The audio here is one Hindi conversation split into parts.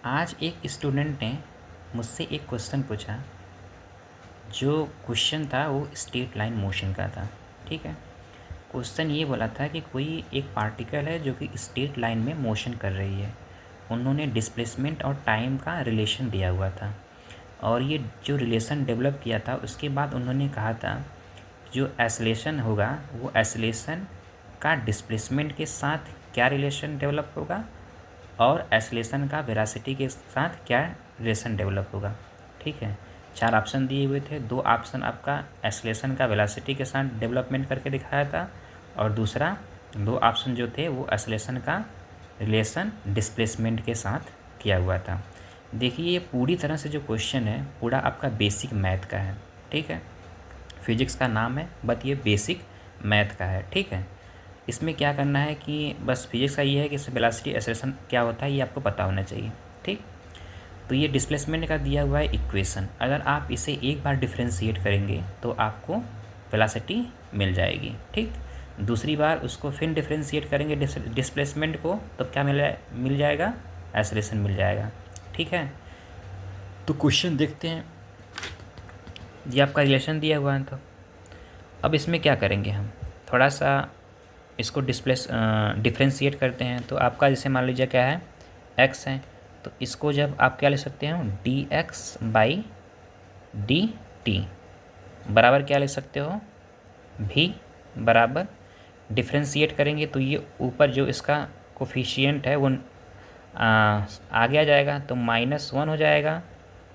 आज एक स्टूडेंट ने मुझसे एक क्वेश्चन पूछा। जो क्वेश्चन था वो स्ट्रेट लाइन मोशन का था। ठीक है। क्वेश्चन ये बोला था कि कोई एक पार्टिकल है जो कि स्ट्रेट लाइन में मोशन कर रही है। उन्होंने डिस्प्लेसमेंट और टाइम का रिलेशन दिया हुआ था और ये जो रिलेशन डेवलप किया था उसके बाद उन्होंने कहा था जो एसलेशन होगा वो एसलेशन का डिस्प्लेसमेंट के साथ क्या रिलेशन डेवलप होगा और एसलेशन का वेलोसिटी के साथ क्या रिलेशन डेवलप होगा। ठीक है। 4 ऑप्शन दिए हुए थे। 2 ऑप्शन आपका एसलेशन का वेलोसिटी के साथ डेवलपमेंट करके दिखाया था और दूसरा 2 ऑप्शन जो थे वो एसलेशन का रिलेशन डिस्प्लेसमेंट के साथ किया हुआ था। देखिए ये पूरी तरह से जो क्वेश्चन है पूरा आपका बेसिक मैथ का है। ठीक है। फिजिक्स का नाम है बट ये बेसिक मैथ का है। ठीक है। इसमें क्या करना है कि बस फिजिक्स का ये है कि वेलोसिटी एक्सेलरेशन क्या होता है ये आपको पता होना चाहिए। ठीक। तो ये डिस्प्लेसमेंट का दिया हुआ है इक्वेशन, अगर आप इसे एक बार डिफ्रेंशिएट करेंगे तो आपको वेलोसिटी मिल जाएगी। ठीक। दूसरी बार उसको फिर डिफ्रेंशिएट करेंगे डिस्प्लेसमेंट को तो क्या मिल जाएगा, एक्सेलरेशन मिल जाएगा। ठीक है। तो क्वेश्चन देखते हैं। ये आपका रिलेशन दिया हुआ है तो अब इसमें क्या करेंगे हम थोड़ा सा इसको डिफ्रेंशिएट करते हैं। तो आपका जैसे मान लीजिए क्या है x है तो इसको जब आप क्या ले सकते हो dx/dt बराबर क्या ले सकते हो v बराबर डिफ्रेंशिएट करेंगे तो ये ऊपर जो इसका कोफिशिएंट है वो आगे आ जाएगा तो -1 हो जाएगा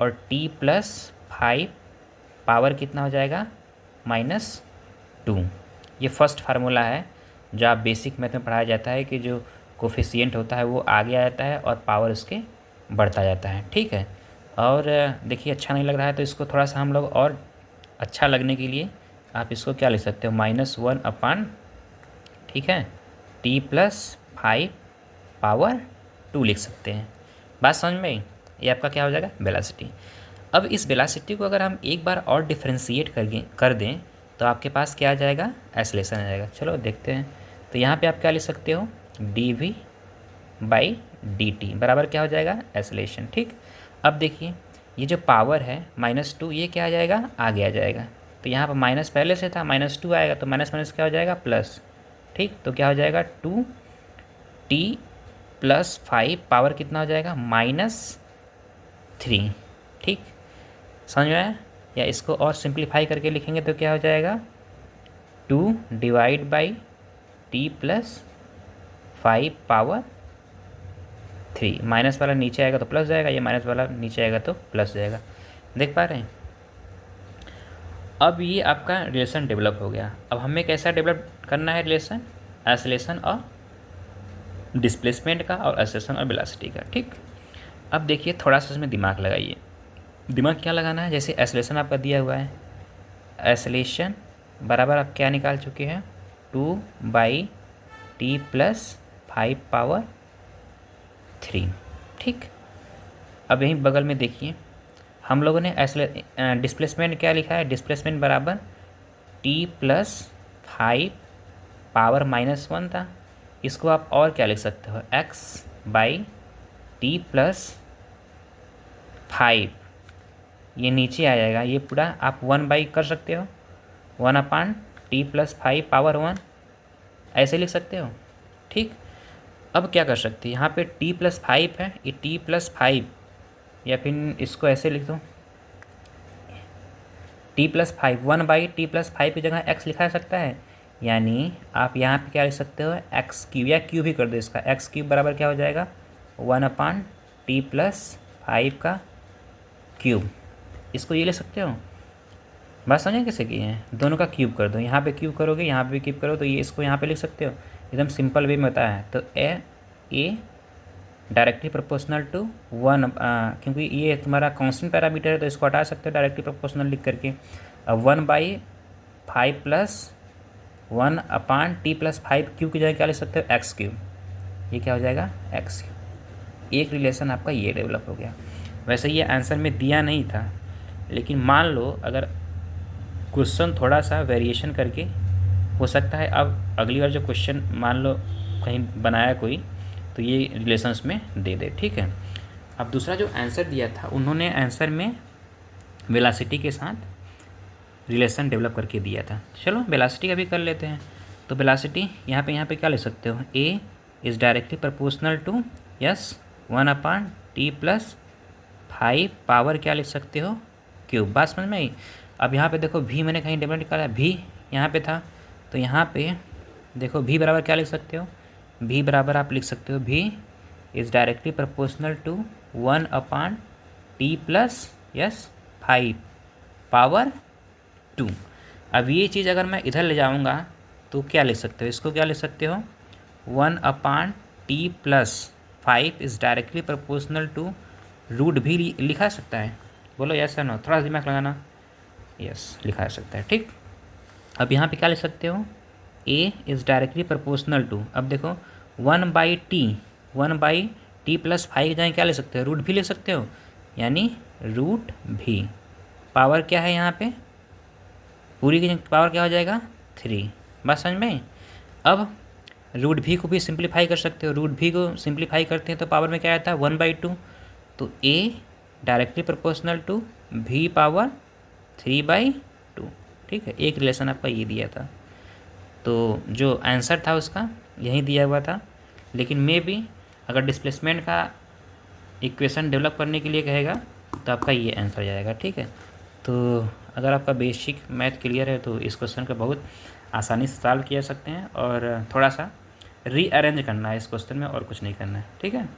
और t+5 पावर कितना हो जाएगा -2। ये फर्स्ट फार्मूला है जो आप बेसिक मैथ में पढ़ाया जाता है कि जो कोफिशिएंट होता है वो आगे आ जाता है और पावर उसके बढ़ता जाता है। ठीक है। और देखिए अच्छा नहीं लग रहा है तो इसको थोड़ा सा हम लोग और अच्छा लगने के लिए आप इसको क्या लिख सकते हो -1/, ठीक है, t+5 पावर 2 लिख सकते हैं। बात समझ में आई? ये आपका क्या हो जाएगा वेलोसिटी। अब इस वेलोसिटी को अगर हम एक बार और डिफ्रेंशिएट कर दें तो आपके पास क्या आ जाएगा, एक्सेलरेशन आ जाएगा। चलो देखते हैं। तो यहाँ पे आप क्या लिख सकते हो dv/dt बराबर क्या हो जाएगा एक्सेलरेशन। ठीक। अब देखिए ये जो पावर है -2 ये क्या आ जाएगा आगे आ जाएगा तो यहाँ पर माइनस पहले से था -2 आएगा तो माइनस माइनस क्या हो जाएगा प्लस। ठीक। तो क्या हो जाएगा 2t+5 पावर कितना हो जाएगा -3। ठीक। समझ में आया? या इसको और सिंप्लीफाई करके लिखेंगे तो क्या हो जाएगा 2/t+5 पावर 3। माइनस वाला नीचे आएगा तो प्लस जाएगा, ये माइनस वाला नीचे आएगा तो प्लस जाएगा। देख पा रहे हैं? अब ये आपका रिलेशन डेवलप हो गया। अब हमें कैसा डेवलप करना है रिलेशन, एक्सेलरेशन और डिस्प्लेसमेंट का और एक्सेलरेशन और वेलोसिटी का। ठीक। अब देखिए थोड़ा सा इसमें दिमाग लगाइए। दिमाग क्या लगाना है, जैसे एक्सेलरेशन आपका दिया हुआ है, एक्सेलरेशन बराबर आप क्या निकाल चुके हैं 2/t+5 पावर 3। ठीक। अब यहीं बगल में देखिए हम लोगों ने डिस्प्लेसमेंट क्या लिखा है, डिस्प्लेसमेंट बराबर t+5 पावर -1 था। इसको आप और क्या लिख सकते हो x/t+5, ये नीचे आ जाएगा, ये पूरा आप 1/, कर सकते हो 1/t+5 पावर 1 ऐसे लिख सकते हो। ठीक। अब क्या कर सकते हैं, यहाँ पे t+5 है, ये t+5 या फिर इसको ऐसे लिख दो t+5 1/t+5 की जगह x लिखा जा सकता है। यानी आप यहाँ पे क्या लिख सकते हो x³ या क्यूब ही कर दो इसका, x³ बराबर क्या हो जाएगा 1/t+5 का क्यूब। इसको ये ले सकते हो। बात समझें कैसे की है, दोनों का क्यूब कर दो, यहाँ पे क्यूब करोगे यहाँ पे भी क्यूब करो तो ये इसको यहाँ पे लिख सकते हो। एकदम सिंपल वे में होता है। तो ए डायरेक्टली प्रोपोर्शनल टू 1, क्योंकि ये तुम्हारा कांस्टेंट पैरामीटर है तो इसको हटा सकते हो डायरेक्टली प्रोपोर्शनल लिख करके। अब 1/5 + 1/t+5 क्यूब की जगह क्या लिख सकते हो x³। ये क्या हो जाएगा x³। एक रिलेशन आपका ये डेवलप हो गया। वैसे ये आंसर में दिया नहीं था लेकिन मान लो अगर क्वेश्चन थोड़ा सा वेरिएशन करके हो सकता है, अब अगली बार जो क्वेश्चन मान लो कहीं बनाया कोई तो ये रिलेशंस में दे दे। ठीक है। अब दूसरा जो आंसर दिया था, उन्होंने आंसर में वेलोसिटी के साथ रिलेशन डेवलप करके दिया था। चलो वेलोसिटी का भी कर लेते हैं। तो वेलोसिटी यहाँ पे क्या लिख सकते हो, A is directly proportional to yes 1/t+5 power क्या लिख सकते हो, क्यूब। बात समझ में आई। अब यहाँ पे देखो भी मैंने कहीं डेवलप निकाला, भी यहाँ पे था, तो यहाँ पे देखो भी बराबर क्या लिख सकते हो, भी बराबर आप लिख सकते हो B is directly proportional to 1/t+5 power 2। अब ये चीज़ अगर मैं इधर ले जाऊँगा तो क्या लिख सकते हो, इसको क्या लिख सकते हो, 1/t+5 is directly proportional to root भी लिखा सकता है। बोलो यस या नो, थोड़ा सा दिमाग लगाना। यस, लिखा सकता है, ठीक। अब यहाँ पे क्या लिख सकते हो, A is directly proportional to, अब देखो 1/t+5 जाए क्या ले सकते हो, रूट भी ले सकते हो, यानी रूट भी। पावर क्या है यहाँ पे, पूरी की पावर क्या हो जाएगा 3। बात समझ में। अब रूट भी को भी सिंप्लीफाई कर सकते हो, रूट भी को सिंप्लीफाई करते हैं तो पावर में क्या आता है 1/2। तो ए डायरेक्टली प्रोपोर्शनल टू भी पावर 3/2, ठीक है। एक रिलेशन आपका ये दिया था, तो जो आंसर था उसका यही दिया हुआ था। लेकिन मे बी अगर डिस्प्लेसमेंट का इक्वेशन डेवलप करने के लिए कहेगा तो आपका ये आंसर जाएगा, ठीक है। तो अगर आपका बेसिक मैथ क्लियर है तो इस क्वेश्चन का बहुत आसानी से सॉल्व किया सकते हैं, और थोड़ा सा रीअरेंज करना है इस क्वेश्चन में, और कुछ नहीं करना है, ठीक है।